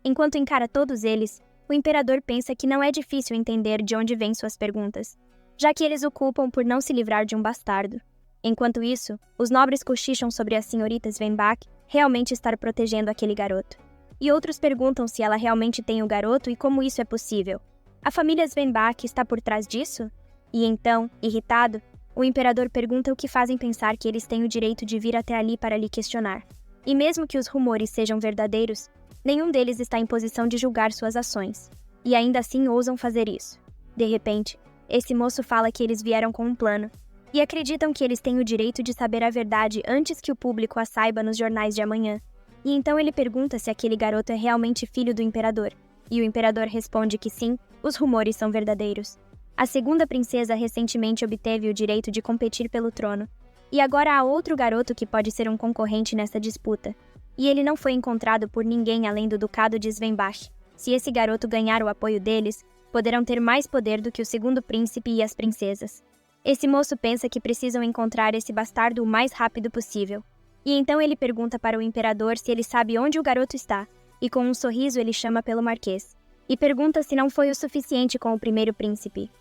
Enquanto encara todos eles, o imperador pensa que não é difícil entender de onde vêm suas perguntas, já que eles o culpam por não se livrar de um bastardo. Enquanto isso, os nobres cochicham sobre a senhorita Svenbach realmente estar protegendo aquele garoto. E outros perguntam se ela realmente tem o garoto e como isso é possível. A família Svenbach está por trás disso? E então, irritado, o imperador pergunta o que fazem pensar que eles têm o direito de vir até ali para lhe questionar. E mesmo que os rumores sejam verdadeiros, nenhum deles está em posição de julgar suas ações. E ainda assim ousam fazer isso. De repente, esse moço fala que eles vieram com um plano, e acreditam que eles têm o direito de saber a verdade antes que o público a saiba nos jornais de amanhã. E então ele pergunta se aquele garoto é realmente filho do imperador. E o imperador responde que sim, os rumores são verdadeiros. A segunda princesa recentemente obteve o direito de competir pelo trono. E agora há outro garoto que pode ser um concorrente nessa disputa. E ele não foi encontrado por ninguém além do ducado de Svenbach. Se esse garoto ganhar o apoio deles, poderão ter mais poder do que o segundo príncipe e as princesas. Esse moço pensa que precisam encontrar esse bastardo o mais rápido possível. E então ele pergunta para o imperador se ele sabe onde o garoto está, e com um sorriso ele chama pelo marquês. E pergunta se não foi o suficiente com o primeiro príncipe.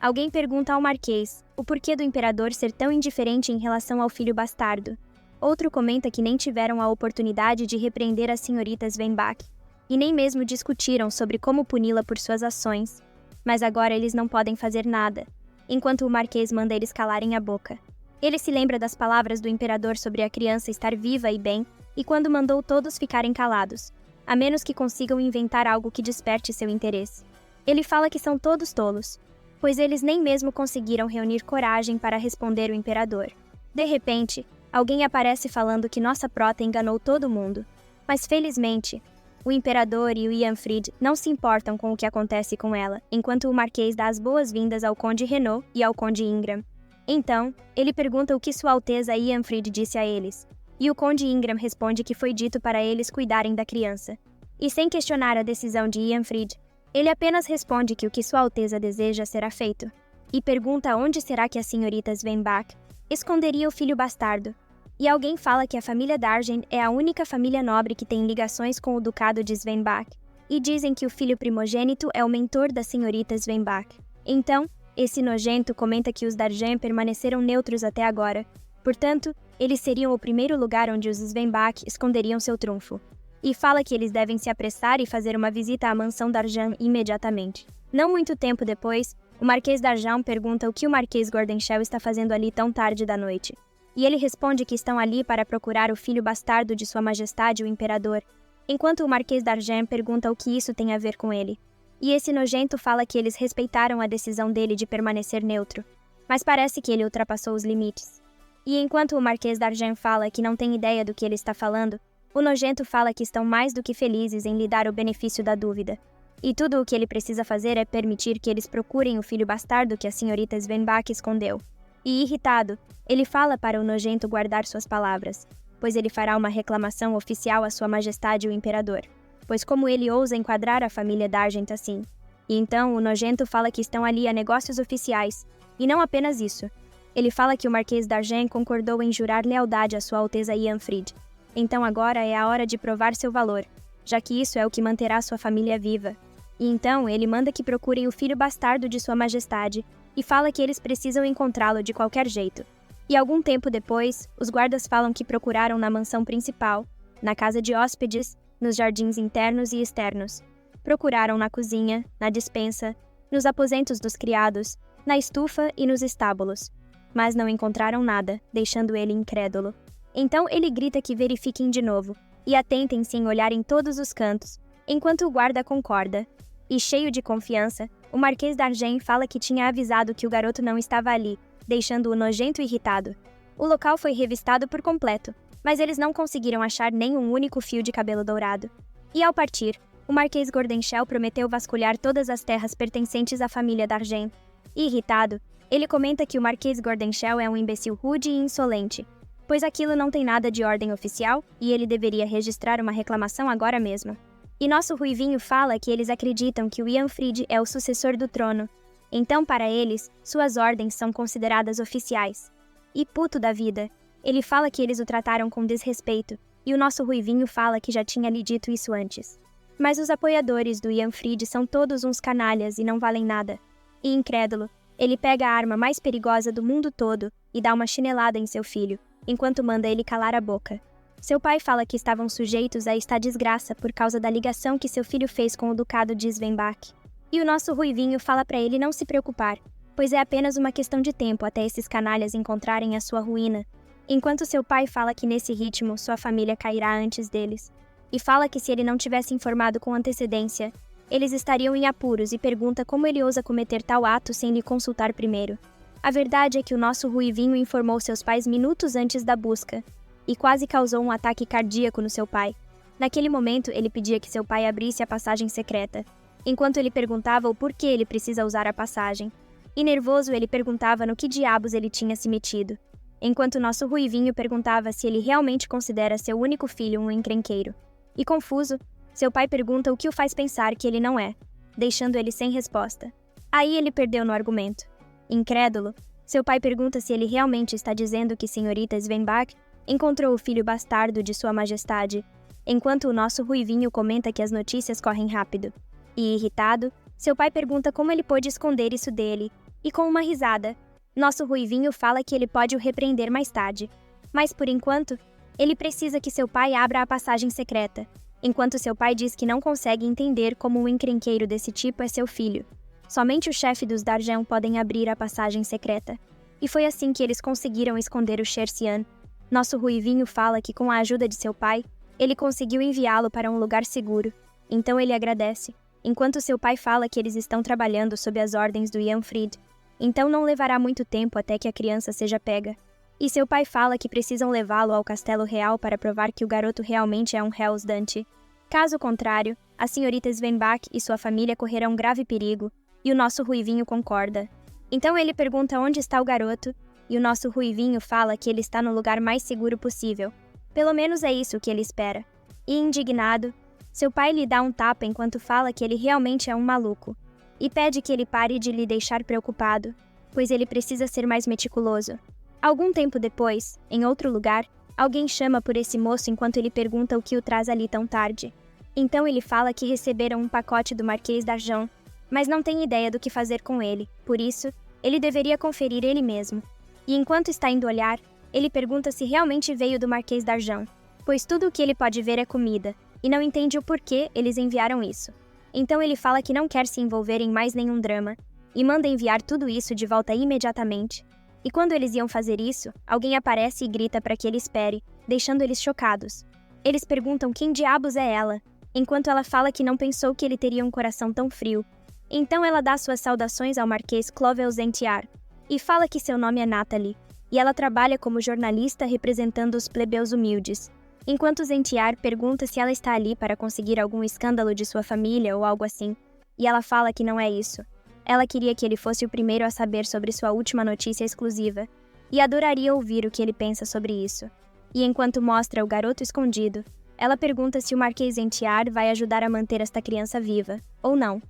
Alguém pergunta ao marquês o porquê do imperador ser tão indiferente em relação ao filho bastardo. Outro comenta que nem tiveram a oportunidade de repreender a senhorita Svenbach, e nem mesmo discutiram sobre como puni-la por suas ações. Mas agora eles não podem fazer nada, enquanto o marquês manda eles calarem a boca. Ele se lembra das palavras do imperador sobre a criança estar viva e bem, e quando mandou todos ficarem calados, a menos que consigam inventar algo que desperte seu interesse. Ele fala que são todos tolos, pois eles nem mesmo conseguiram reunir coragem para responder o imperador. De repente, alguém aparece falando que nossa prota enganou todo mundo. Mas felizmente, o imperador e o Ianfrid não se importam com o que acontece com ela, enquanto o marquês dá as boas-vindas ao conde Renaud e ao conde Ingram. Então, ele pergunta o que Sua Alteza Ianfrid disse a eles, e o conde Ingram responde que foi dito para eles cuidarem da criança. E sem questionar a decisão de Ianfrid, ele apenas responde que o que Sua Alteza deseja será feito, e pergunta onde será que a senhorita Svenbach esconderia o filho bastardo. E alguém fala que a família Dargen é a única família nobre que tem ligações com o ducado de Svenbach, e dizem que o filho primogênito é o mentor da senhorita Svenbach. Então, esse nojento comenta que os Dargen permaneceram neutros até agora, portanto, eles seriam o primeiro lugar onde os Svenbach esconderiam seu trunfo. E fala que eles devem se apressar e fazer uma visita à mansão Darjan imediatamente. Não muito tempo depois, o Marquês Darjan pergunta o que o Marquês Gordenshell está fazendo ali tão tarde da noite. E ele responde que estão ali para procurar o filho bastardo de Sua Majestade o Imperador, enquanto o Marquês Darjan pergunta o que isso tem a ver com ele. E esse nojento fala que eles respeitaram a decisão dele de permanecer neutro, mas parece que ele ultrapassou os limites. E enquanto o Marquês Darjan fala que não tem ideia do que ele está falando, o nojento fala que estão mais do que felizes em lhe dar o benefício da dúvida. E tudo o que ele precisa fazer é permitir que eles procurem o filho bastardo que a senhorita Svenbach escondeu. E irritado, ele fala para o nojento guardar suas palavras, pois ele fará uma reclamação oficial a Sua Majestade o Imperador, pois como ele ousa enquadrar a família Dargent assim. E então o nojento fala que estão ali a negócios oficiais, e não apenas isso. Ele fala que o Marquês Dargen concordou em jurar lealdade a Sua Alteza Ianfrid. Então agora é a hora de provar seu valor, já que isso é o que manterá sua família viva. E então ele manda que procurem o filho bastardo de Sua Majestade, e fala que eles precisam encontrá-lo de qualquer jeito. E algum tempo depois, os guardas falam que procuraram na mansão principal, na casa de hóspedes, nos jardins internos e externos. Procuraram na cozinha, na despensa, nos aposentos dos criados, na estufa e nos estábulos. Mas não encontraram nada, deixando ele incrédulo. Então ele grita que verifiquem de novo, e atentem-se em olhar em todos os cantos, enquanto o guarda concorda. E cheio de confiança, o Marquês Dargen fala que tinha avisado que o garoto não estava ali, deixando-o nojento e irritado. O local foi revistado por completo, mas eles não conseguiram achar nem um único fio de cabelo dourado. E ao partir, o Marquês Gordenshell prometeu vasculhar todas as terras pertencentes à família Dargen. E irritado, ele comenta que o Marquês Gordenshell é um imbecil rude e insolente, pois aquilo não tem nada de ordem oficial e ele deveria registrar uma reclamação agora mesmo. E nosso ruivinho fala que eles acreditam que o Ianfrid é o sucessor do trono. Então, para eles, suas ordens são consideradas oficiais. E puto da vida, ele fala que eles o trataram com desrespeito, e o nosso Ruivinho fala que já tinha lhe dito isso antes. Mas os apoiadores do Ian Fried são todos uns canalhas e não valem nada. E incrédulo, ele pega a arma mais perigosa do mundo todo e dá uma chinelada em seu filho, enquanto manda ele calar a boca. Seu pai fala que estavam sujeitos a esta desgraça por causa da ligação que seu filho fez com o ducado de Svenbach. E o nosso Ruivinho fala para ele não se preocupar, pois é apenas uma questão de tempo até esses canalhas encontrarem a sua ruína, enquanto seu pai fala que nesse ritmo sua família cairá antes deles. E fala que se ele não tivesse informado com antecedência, eles estariam em apuros e pergunta como ele ousa cometer tal ato sem lhe consultar primeiro. A verdade é que o nosso Ruivinho informou seus pais minutos antes da busca, e quase causou um ataque cardíaco no seu pai. Naquele momento, ele pedia que seu pai abrisse a passagem secreta, enquanto ele perguntava o porquê ele precisa usar a passagem. E nervoso, ele perguntava no que diabos ele tinha se metido, enquanto nosso Ruivinho perguntava se ele realmente considera seu único filho um encrenqueiro. E confuso, seu pai pergunta o que o faz pensar que ele não é, deixando ele sem resposta. Aí ele perdeu no argumento. Incrédulo, seu pai pergunta se ele realmente está dizendo que senhorita Svenbach encontrou o filho bastardo de sua majestade, enquanto o nosso Ruivinho comenta que as notícias correm rápido. E irritado, seu pai pergunta como ele pôde esconder isso dele, e com uma risada, nosso Ruivinho fala que ele pode o repreender mais tarde. Mas por enquanto, ele precisa que seu pai abra a passagem secreta, enquanto seu pai diz que não consegue entender como um encrenqueiro desse tipo é seu filho. Somente o chefe dos Darjan podem abrir a passagem secreta. E foi assim que eles conseguiram esconder o Shersian. Nosso Ruivinho fala que com a ajuda de seu pai, ele conseguiu enviá-lo para um lugar seguro. Então ele agradece, enquanto seu pai fala que eles estão trabalhando sob as ordens do Ian Fried. Então não levará muito tempo até que a criança seja pega. E seu pai fala que precisam levá-lo ao castelo real para provar que o garoto realmente é um Hellsdante. Caso contrário, a senhorita Svenbach e sua família correrão grave perigo, e o nosso Ruivinho concorda. Então ele pergunta onde está o garoto, e o nosso Ruivinho fala que ele está no lugar mais seguro possível. Pelo menos é isso que ele espera. E indignado, seu pai lhe dá um tapa enquanto fala que ele realmente é um maluco, e pede que ele pare de lhe deixar preocupado, pois ele precisa ser mais meticuloso. Algum tempo depois, em outro lugar, alguém chama por esse moço enquanto ele pergunta o que o traz ali tão tarde. Então ele fala que receberam um pacote do Marquês d'Argent, mas não tem ideia do que fazer com ele, por isso, ele deveria conferir ele mesmo. E enquanto está indo olhar, ele pergunta se realmente veio do Marquês d'Argent, pois tudo o que ele pode ver é comida, e não entende o porquê eles enviaram isso. Então ele fala que não quer se envolver em mais nenhum drama, e manda enviar tudo isso de volta imediatamente. E quando eles iam fazer isso, alguém aparece e grita para que ele espere, deixando eles chocados. Eles perguntam quem diabos é ela, enquanto ela fala que não pensou que ele teria um coração tão frio. Então ela dá suas saudações ao Marquês Clovel Zentiar, e fala que seu nome é Natalie, e ela trabalha como jornalista representando os plebeus humildes. Enquanto Zentiar pergunta se ela está ali para conseguir algum escândalo de sua família ou algo assim, e ela fala que não é isso. Ela queria que ele fosse o primeiro a saber sobre sua última notícia exclusiva, e adoraria ouvir o que ele pensa sobre isso. E enquanto mostra o garoto escondido, ela pergunta se o Marquês Zentiar vai ajudar a manter esta criança viva, ou não.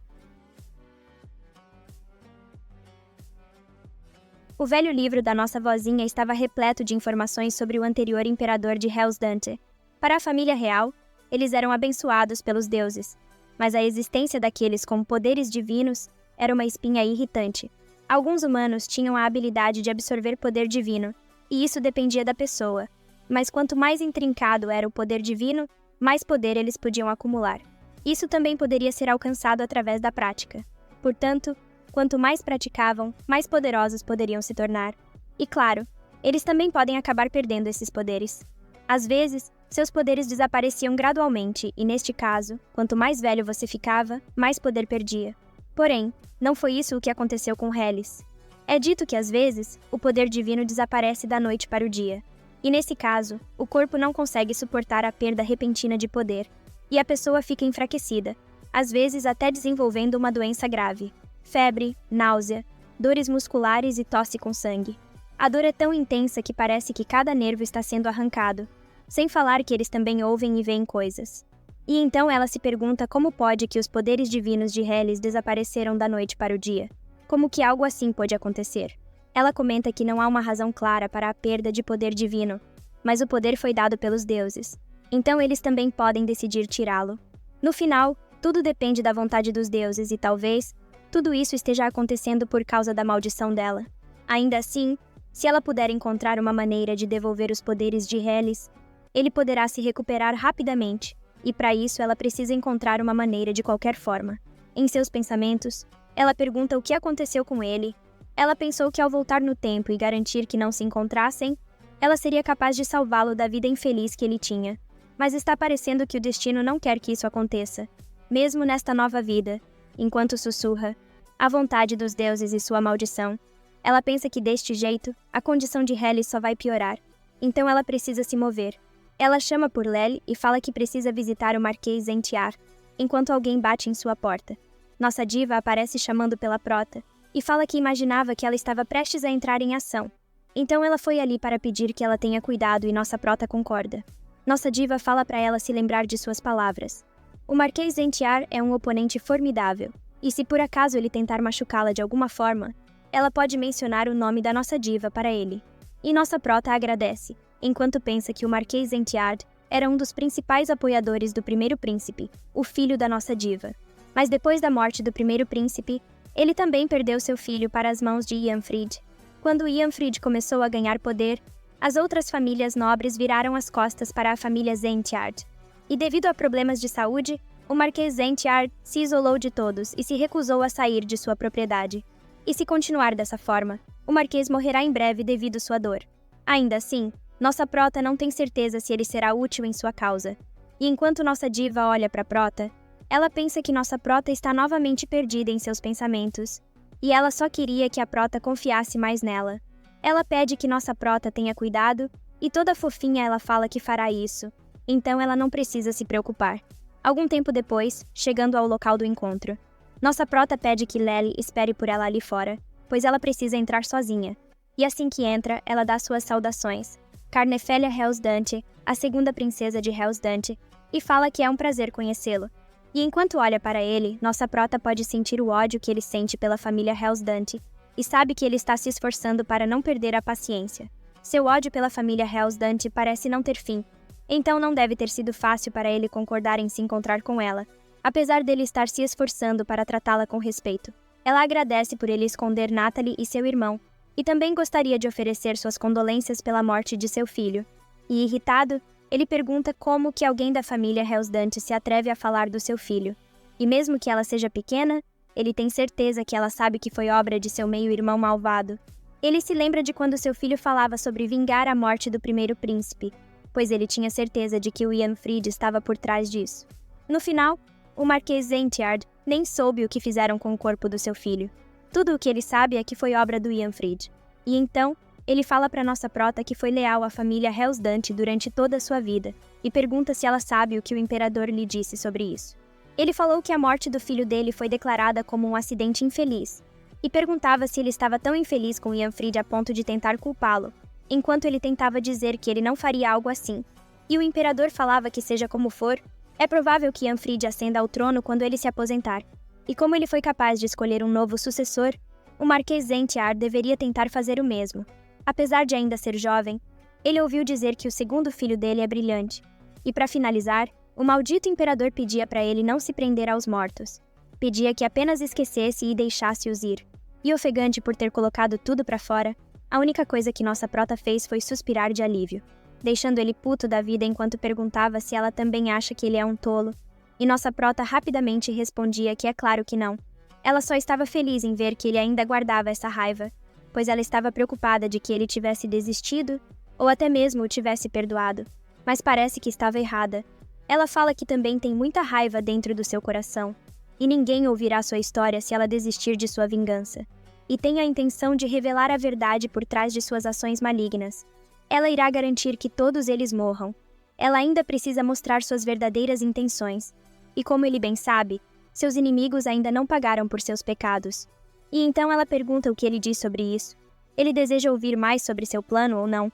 O velho livro da nossa vozinha estava repleto de informações sobre o anterior imperador de Hellsdante. Para a família real, eles eram abençoados pelos deuses, mas a existência daqueles com poderes divinos era uma espinha irritante. Alguns humanos tinham a habilidade de absorver poder divino, e isso dependia da pessoa. Mas quanto mais intrincado era o poder divino, mais poder eles podiam acumular. Isso também poderia ser alcançado através da prática. Portanto, quanto mais praticavam, mais poderosos poderiam se tornar. E claro, eles também podem acabar perdendo esses poderes. Às vezes, seus poderes desapareciam gradualmente, e neste caso, quanto mais velho você ficava, mais poder perdia. Porém, não foi isso o que aconteceu com Hellis. É dito que às vezes, o poder divino desaparece da noite para o dia. E nesse caso, o corpo não consegue suportar a perda repentina de poder, e a pessoa fica enfraquecida, às vezes até desenvolvendo uma doença grave. Febre, náusea, dores musculares e tosse com sangue. A dor é tão intensa que parece que cada nervo está sendo arrancado, sem falar que eles também ouvem e veem coisas. E então ela se pergunta como pode que os poderes divinos de Hellis desapareceram da noite para o dia. Como que algo assim pode acontecer? Ela comenta que não há uma razão clara para a perda de poder divino, mas o poder foi dado pelos deuses. Então eles também podem decidir tirá-lo. No final, tudo depende da vontade dos deuses e talvez tudo isso esteja acontecendo por causa da maldição dela. Ainda assim, se ela puder encontrar uma maneira de devolver os poderes de Hellis, ele poderá se recuperar rapidamente, e para isso ela precisa encontrar uma maneira de qualquer forma. Em seus pensamentos, ela pergunta o que aconteceu com ele. Ela pensou que ao voltar no tempo e garantir que não se encontrassem, ela seria capaz de salvá-lo da vida infeliz que ele tinha. Mas está parecendo que o destino não quer que isso aconteça, mesmo nesta nova vida. Enquanto sussurra a vontade dos deuses e sua maldição, ela pensa que deste jeito, a condição de Hellis só vai piorar. Então ela precisa se mover. Ela chama por Lely e fala que precisa visitar o Marquês Entiar, enquanto alguém bate em sua porta. Nossa diva aparece chamando pela Prota, e fala que imaginava que ela estava prestes a entrar em ação. Então ela foi ali para pedir que ela tenha cuidado e nossa Prota concorda. Nossa diva fala para ela se lembrar de suas palavras. O Marquês Entiar é um oponente formidável, e se por acaso ele tentar machucá-la de alguma forma, ela pode mencionar o nome da nossa diva para ele. E nossa Prota agradece, enquanto pensa que o Marquês Entiar era um dos principais apoiadores do primeiro príncipe, o filho da nossa diva. Mas depois da morte do primeiro príncipe, ele também perdeu seu filho para as mãos de Ianfrid. Quando Ianfrid começou a ganhar poder, as outras famílias nobres viraram as costas para a família Zentiard. E devido a problemas de saúde, o Marquês Zentiard se isolou de todos e se recusou a sair de sua propriedade. E se continuar dessa forma, o Marquês morrerá em breve devido sua dor. Ainda assim, nossa Prota não tem certeza se ele será útil em sua causa. E enquanto nossa diva olha para Prota, ela pensa que nossa Prota está novamente perdida em seus pensamentos. E ela só queria que a Prota confiasse mais nela. Ela pede que nossa Prota tenha cuidado, e toda fofinha ela fala que fará isso. Então ela não precisa se preocupar. Algum tempo depois, chegando ao local do encontro, nossa Prota pede que Lely espere por ela ali fora, pois ela precisa entrar sozinha. E assim que entra, ela dá suas saudações. Carnefélia Helsdante, a segunda princesa de Helsdante, e fala que é um prazer conhecê-lo. E enquanto olha para ele, nossa Prota pode sentir o ódio que ele sente pela família Helsdante, e sabe que ele está se esforçando para não perder a paciência. Seu ódio pela família Helsdante parece não ter fim, então não deve ter sido fácil para ele concordar em se encontrar com ela, apesar dele estar se esforçando para tratá-la com respeito. Ela agradece por ele esconder Natalie e seu irmão, e também gostaria de oferecer suas condolências pela morte de seu filho. E irritado, ele pergunta como que alguém da família Helsdante se atreve a falar do seu filho. E mesmo que ela seja pequena, ele tem certeza que ela sabe que foi obra de seu meio-irmão malvado. Ele se lembra de quando seu filho falava sobre vingar a morte do primeiro príncipe, pois ele tinha certeza de que o Ianfrid estava por trás disso. No final, o Marquês Zentiard nem soube o que fizeram com o corpo do seu filho. Tudo o que ele sabe é que foi obra do Ianfrid. E então, ele fala para nossa Prota que foi leal à família Helsdante durante toda a sua vida, e pergunta se ela sabe o que o imperador lhe disse sobre isso. Ele falou que a morte do filho dele foi declarada como um acidente infeliz, e perguntava se ele estava tão infeliz com Ianfrid a ponto de tentar culpá-lo, enquanto ele tentava dizer que ele não faria algo assim. E o imperador falava que seja como for, é provável que Ianfrid ascenda ao trono quando ele se aposentar. E como ele foi capaz de escolher um novo sucessor, o Marquês Zentiar deveria tentar fazer o mesmo. Apesar de ainda ser jovem, ele ouviu dizer que o segundo filho dele é brilhante. E para finalizar, o maldito imperador pedia para ele não se prender aos mortos. Pedia que apenas esquecesse e deixasse-os ir. E ofegante por ter colocado tudo para fora, a única coisa que nossa Prota fez foi suspirar de alívio, deixando ele puto da vida enquanto perguntava se ela também acha que ele é um tolo. E nossa Prota rapidamente respondia que é claro que não. Ela só estava feliz em ver que ele ainda guardava essa raiva, pois ela estava preocupada de que ele tivesse desistido ou até mesmo o tivesse perdoado. Mas parece que estava errada. Ela fala que também tem muita raiva dentro do seu coração, e ninguém ouvirá sua história se ela desistir de sua vingança. E tem a intenção de revelar a verdade por trás de suas ações malignas. Ela irá garantir que todos eles morram. Ela ainda precisa mostrar suas verdadeiras intenções. E como ele bem sabe, seus inimigos ainda não pagaram por seus pecados. E então ela pergunta o que ele diz sobre isso. Ele deseja ouvir mais sobre seu plano ou não?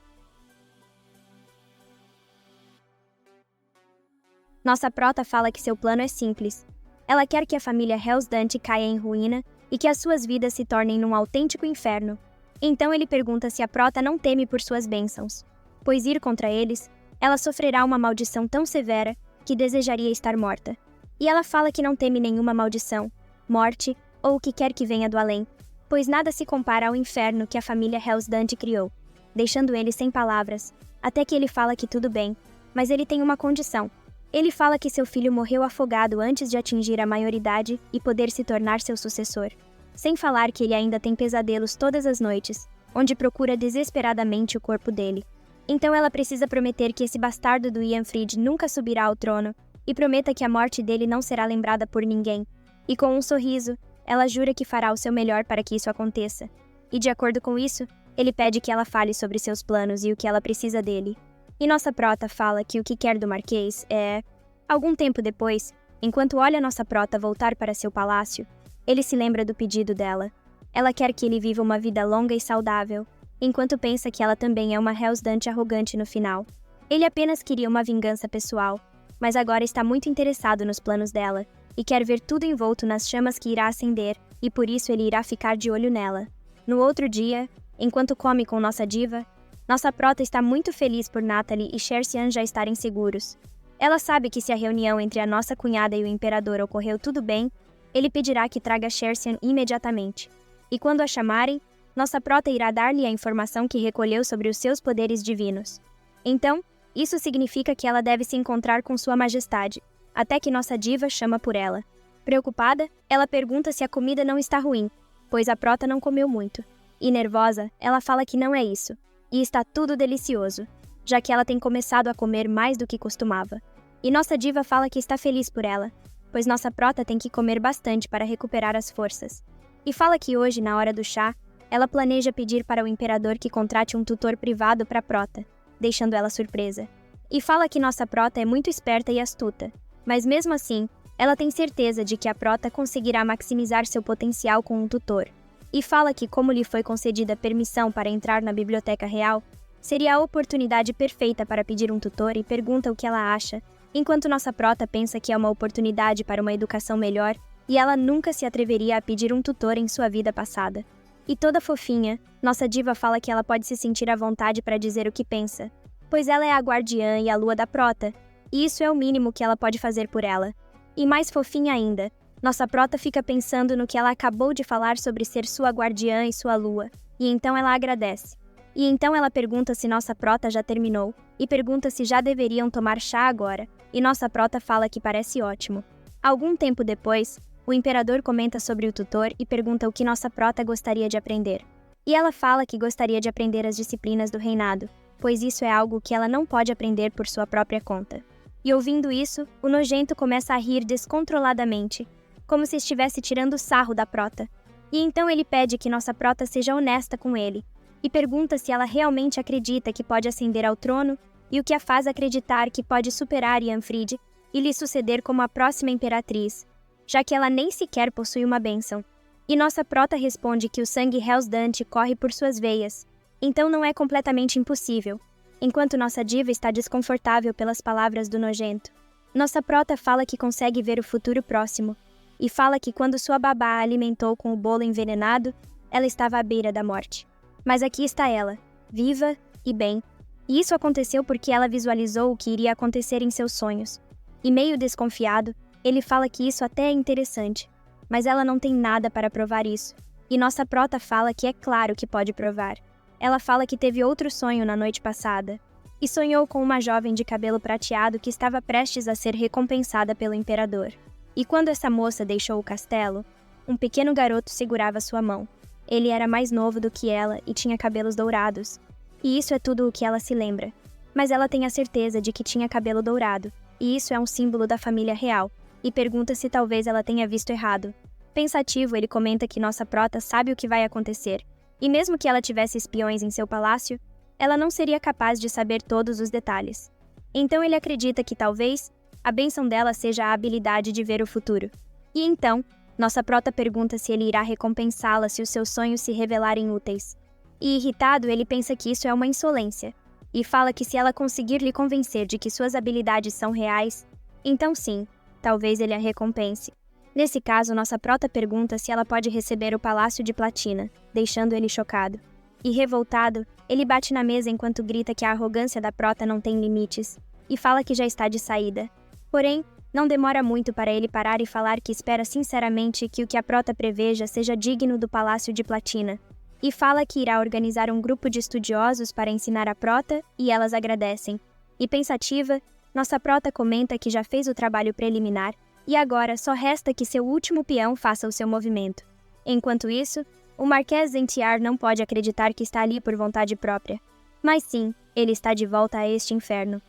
Nossa Prota fala que seu plano é simples. Ela quer que a família Helsdante caia em ruína e que as suas vidas se tornem num autêntico inferno. Então ele pergunta se a prota não teme por suas bênçãos, pois ir contra eles, ela sofrerá uma maldição tão severa que desejaria estar morta. E ela fala que não teme nenhuma maldição, morte ou o que quer que venha do além, pois nada se compara ao inferno que a família Hellsdante criou, deixando ele sem palavras, até que ele fala que tudo bem, mas ele tem uma condição. Ele fala que seu filho morreu afogado antes de atingir a maioridade e poder se tornar seu sucessor. Sem falar que ele ainda tem pesadelos todas as noites, onde procura desesperadamente o corpo dele. Então ela precisa prometer que esse bastardo do Ianfrid nunca subirá ao trono, e prometa que a morte dele não será lembrada por ninguém. E com um sorriso, ela jura que fará o seu melhor para que isso aconteça. E de acordo com isso, ele pede que ela fale sobre seus planos e o que ela precisa dele. E nossa prota fala que o que quer do Marquês é... Algum tempo depois, enquanto olha nossa prota voltar para seu palácio, ele se lembra do pedido dela. Ela quer que ele viva uma vida longa e saudável, enquanto pensa que ela também é uma Hellsdante arrogante no final. Ele apenas queria uma vingança pessoal, mas agora está muito interessado nos planos dela, e quer ver tudo envolto nas chamas que irá acender, e por isso ele irá ficar de olho nela. No outro dia, enquanto come com nossa diva, nossa prota está muito feliz por Natalie e Shersian já estarem seguros. Ela sabe que se a reunião entre a nossa cunhada e o imperador ocorreu tudo bem, ele pedirá que traga Shersian imediatamente. E quando a chamarem, nossa prota irá dar-lhe a informação que recolheu sobre os seus poderes divinos. Então, isso significa que ela deve se encontrar com Sua Majestade, até que nossa diva chama por ela. Preocupada, ela pergunta se a comida não está ruim, pois a prota não comeu muito. E nervosa, ela fala que não é isso. E está tudo delicioso, já que ela tem começado a comer mais do que costumava. E nossa diva fala que está feliz por ela, pois nossa prota tem que comer bastante para recuperar as forças. E fala que hoje, na hora do chá, ela planeja pedir para o imperador que contrate um tutor privado para a prota, deixando ela surpresa. E fala que nossa prota é muito esperta e astuta, mas mesmo assim, ela tem certeza de que a prota conseguirá maximizar seu potencial com um tutor. E fala que, como lhe foi concedida permissão para entrar na Biblioteca Real, seria a oportunidade perfeita para pedir um tutor e pergunta o que ela acha, enquanto nossa prota pensa que é uma oportunidade para uma educação melhor e ela nunca se atreveria a pedir um tutor em sua vida passada. E toda fofinha, nossa diva fala que ela pode se sentir à vontade para dizer o que pensa, pois ela é a guardiã e a lua da prota, e isso é o mínimo que ela pode fazer por ela. E mais fofinha ainda, nossa prota fica pensando no que ela acabou de falar sobre ser sua guardiã e sua lua, e então ela agradece. E então ela pergunta se nossa prota já terminou, e pergunta se já deveriam tomar chá agora, e nossa prota fala que parece ótimo. Algum tempo depois, o imperador comenta sobre o tutor e pergunta o que nossa prota gostaria de aprender. E ela fala que gostaria de aprender as disciplinas do reinado, pois isso é algo que ela não pode aprender por sua própria conta. E ouvindo isso, o nojento começa a rir descontroladamente, como se estivesse tirando sarro da prota. E então ele pede que nossa prota seja honesta com ele, e pergunta se ela realmente acredita que pode ascender ao trono e o que a faz acreditar que pode superar Ianfrid e lhe suceder como a próxima imperatriz, já que ela nem sequer possui uma bênção. E nossa prota responde que o sangue Hellsdante corre por suas veias, então não é completamente impossível, enquanto nossa diva está desconfortável pelas palavras do nojento. Nossa prota fala que consegue ver o futuro próximo, e fala que quando sua babá a alimentou com o bolo envenenado, ela estava à beira da morte. Mas aqui está ela, viva e bem. E isso aconteceu porque ela visualizou o que iria acontecer em seus sonhos. E meio desconfiado, ele fala que isso até é interessante, mas ela não tem nada para provar isso. E nossa prota fala que é claro que pode provar. Ela fala que teve outro sonho na noite passada, e sonhou com uma jovem de cabelo prateado que estava prestes a ser recompensada pelo imperador. E quando essa moça deixou o castelo, um pequeno garoto segurava sua mão. Ele era mais novo do que ela e tinha cabelos dourados. E isso é tudo o que ela se lembra. Mas ela tem a certeza de que tinha cabelo dourado, e isso é um símbolo da família real, e pergunta se talvez ela tenha visto errado. Pensativo, ele comenta que nossa prota sabe o que vai acontecer, e mesmo que ela tivesse espiões em seu palácio, ela não seria capaz de saber todos os detalhes. Então ele acredita que talvez a bênção dela seja a habilidade de ver o futuro. E então, nossa prota pergunta se ele irá recompensá-la se os seus sonhos se revelarem úteis. E irritado, ele pensa que isso é uma insolência, e fala que se ela conseguir lhe convencer de que suas habilidades são reais, então sim, talvez ele a recompense. Nesse caso, nossa prota pergunta se ela pode receber o palácio de platina, deixando ele chocado. E revoltado, ele bate na mesa enquanto grita que a arrogância da prota não tem limites, e fala que já está de saída. Porém, não demora muito para ele parar e falar que espera sinceramente que o que a prota preveja seja digno do palácio de platina. E fala que irá organizar um grupo de estudiosos para ensinar a prota, e elas agradecem. E pensativa, nossa prota comenta que já fez o trabalho preliminar, e agora só resta que seu último peão faça o seu movimento. Enquanto isso, o Marquês Zentiar não pode acreditar que está ali por vontade própria. Mas sim, ele está de volta a este inferno.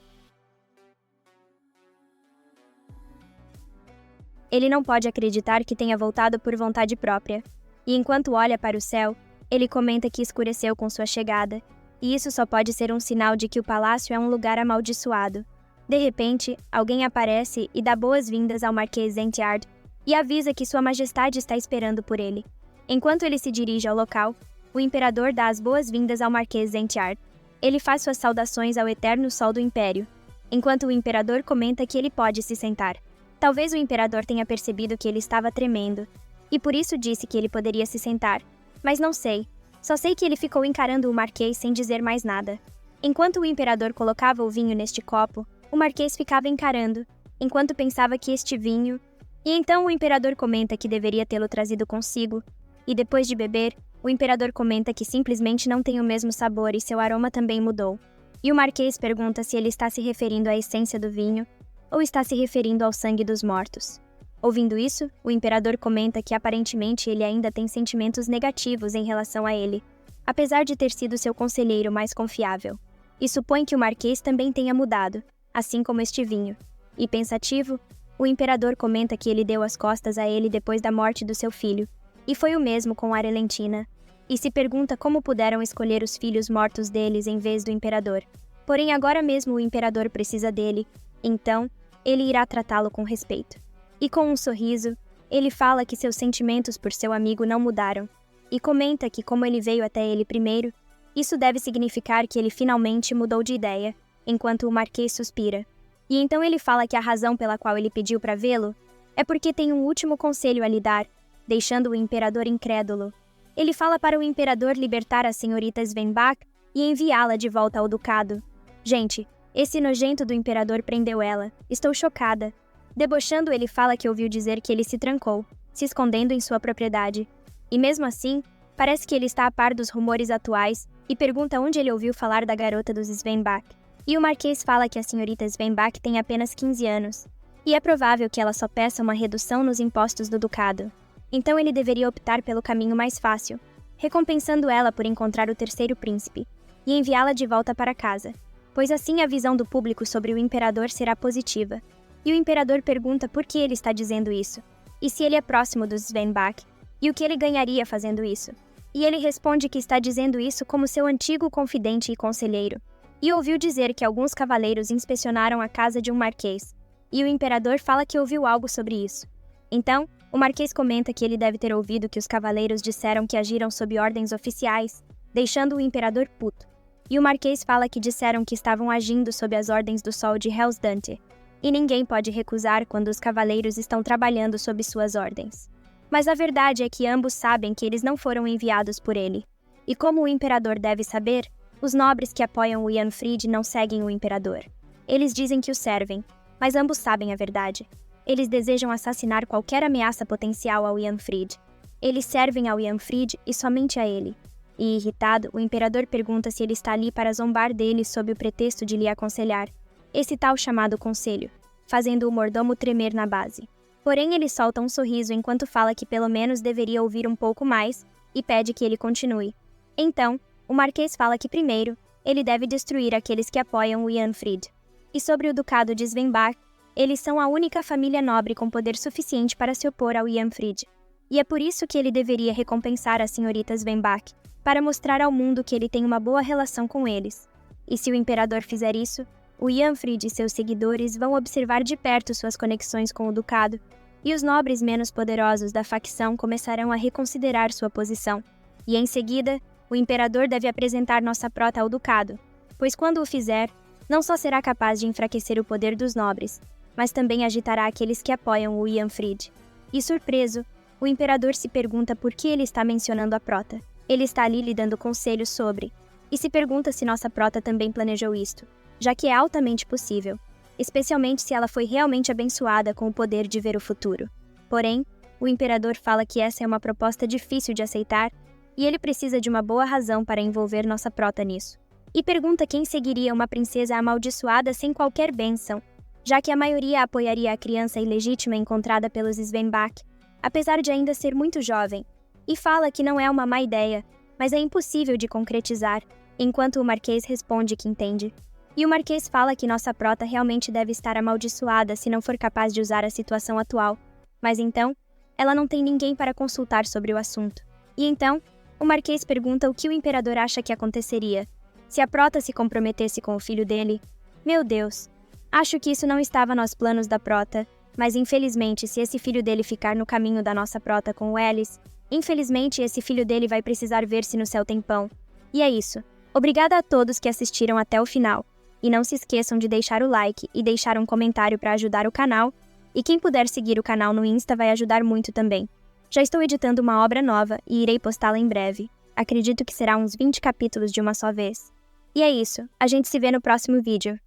Ele não pode acreditar que tenha voltado por vontade própria. E enquanto olha para o céu, ele comenta que escureceu com sua chegada, e isso só pode ser um sinal de que o palácio é um lugar amaldiçoado. De repente, alguém aparece e dá boas-vindas ao Marquês Zentiard e avisa que Sua Majestade está esperando por ele. Enquanto ele se dirige ao local, o imperador dá as boas-vindas ao Marquês Zentiard. Ele faz suas saudações ao eterno sol do Império, enquanto o imperador comenta que ele pode se sentar. Talvez o imperador tenha percebido que ele estava tremendo, e por isso disse que ele poderia se sentar. Mas não sei. Só sei que ele ficou encarando o Marquês sem dizer mais nada. Enquanto o imperador colocava o vinho neste copo, o Marquês ficava encarando, enquanto pensava que este vinho... E então o imperador comenta que deveria tê-lo trazido consigo, e depois de beber, o imperador comenta que simplesmente não tem o mesmo sabor e seu aroma também mudou. E o Marquês pergunta se ele está se referindo à essência do vinho, ou está se referindo ao sangue dos mortos. Ouvindo isso, o imperador comenta que aparentemente ele ainda tem sentimentos negativos em relação a ele, apesar de ter sido seu conselheiro mais confiável. E supõe que o Marquês também tenha mudado, assim como este vinho. E pensativo, o imperador comenta que ele deu as costas a ele depois da morte do seu filho, e foi o mesmo com Arelentina, e se pergunta como puderam escolher os filhos mortos deles em vez do imperador. Porém, agora mesmo o imperador precisa dele, então ele irá tratá-lo com respeito. E com um sorriso, ele fala que seus sentimentos por seu amigo não mudaram, e comenta que como ele veio até ele primeiro, isso deve significar que ele finalmente mudou de ideia, enquanto o Marquês suspira. E então ele fala que a razão pela qual ele pediu para vê-lo é porque tem um último conselho a lhe dar, deixando o imperador incrédulo. Ele fala para o imperador libertar a senhorita Svenbach e enviá-la de volta ao ducado. Gente, esse nojento do imperador prendeu ela. Estou chocada. Debochando, ele fala que ouviu dizer que ele se trancou, se escondendo em sua propriedade. E mesmo assim, parece que ele está a par dos rumores atuais e pergunta onde ele ouviu falar da garota dos Svenbach. E o Marquês fala que a senhorita Svenbach tem apenas 15 anos, e é provável que ela só peça uma redução nos impostos do ducado. Então ele deveria optar pelo caminho mais fácil, recompensando ela por encontrar o terceiro príncipe, e enviá-la de volta para casa, pois assim a visão do público sobre o imperador será positiva. E o imperador pergunta por que ele está dizendo isso, e se ele é próximo dos Svenbach, e o que ele ganharia fazendo isso. E ele responde que está dizendo isso como seu antigo confidente e conselheiro, e ouviu dizer que alguns cavaleiros inspecionaram a casa de um marquês, e o imperador fala que ouviu algo sobre isso. Então, o marquês comenta que ele deve ter ouvido que os cavaleiros disseram que agiram sob ordens oficiais, deixando o imperador puto. E o marquês fala que disseram que estavam agindo sob as ordens do sol de Hellsdante, e ninguém pode recusar quando os cavaleiros estão trabalhando sob suas ordens. Mas a verdade é que ambos sabem que eles não foram enviados por ele. E como o imperador deve saber, os nobres que apoiam o Ianfrid não seguem o imperador. Eles dizem que o servem, mas ambos sabem a verdade. Eles desejam assassinar qualquer ameaça potencial ao Ianfrid. Eles servem ao Ianfrid e somente a ele. E, irritado, o imperador pergunta se ele está ali para zombar dele sob o pretexto de lhe aconselhar, esse tal chamado conselho, fazendo o mordomo tremer na base. Porém, ele solta um sorriso enquanto fala que pelo menos deveria ouvir um pouco mais e pede que ele continue. Então, o marquês fala que primeiro, ele deve destruir aqueles que apoiam o Ianfrid. E sobre o ducado de Svenbach, eles são a única família nobre com poder suficiente para se opor ao Ianfrid. E é por isso que ele deveria recompensar a senhorita Svenbach, para mostrar ao mundo que ele tem uma boa relação com eles. E se o imperador fizer isso, o Ianfrid e seus seguidores vão observar de perto suas conexões com o ducado, e os nobres menos poderosos da facção começarão a reconsiderar sua posição. E em seguida, o imperador deve apresentar nossa prota ao ducado, pois quando o fizer, não só será capaz de enfraquecer o poder dos nobres, mas também agitará aqueles que apoiam o Ianfrid. E surpreso, o imperador se pergunta por que ele está mencionando a prota. Ele está ali lhe dando conselhos sobre, e se pergunta se nossa prota também planejou isto, já que é altamente possível, especialmente se ela foi realmente abençoada com o poder de ver o futuro. Porém, o imperador fala que essa é uma proposta difícil de aceitar e ele precisa de uma boa razão para envolver nossa prota nisso. E pergunta quem seguiria uma princesa amaldiçoada sem qualquer bênção, já que a maioria apoiaria a criança ilegítima encontrada pelos Svenbach, apesar de ainda ser muito jovem, e fala que não é uma má ideia, mas é impossível de concretizar, enquanto o Marquês responde que entende. E o Marquês fala que nossa prota realmente deve estar amaldiçoada se não for capaz de usar a situação atual, mas então, ela não tem ninguém para consultar sobre o assunto. E então, o Marquês pergunta o que o imperador acha que aconteceria se a prota se comprometesse com o filho dele. Meu Deus, acho que isso não estava nos planos da prota, mas infelizmente se esse filho dele ficar no caminho da nossa prota com o Elis, infelizmente esse filho dele vai precisar ver-se no céu tempão. E é isso. Obrigada a todos que assistiram até o final. E não se esqueçam de deixar o like e deixar um comentário para ajudar o canal, e quem puder seguir o canal no Insta vai ajudar muito também. Já estou editando uma obra nova e irei postá-la em breve. Acredito que será uns 20 capítulos de uma só vez. E é isso, a gente se vê no próximo vídeo.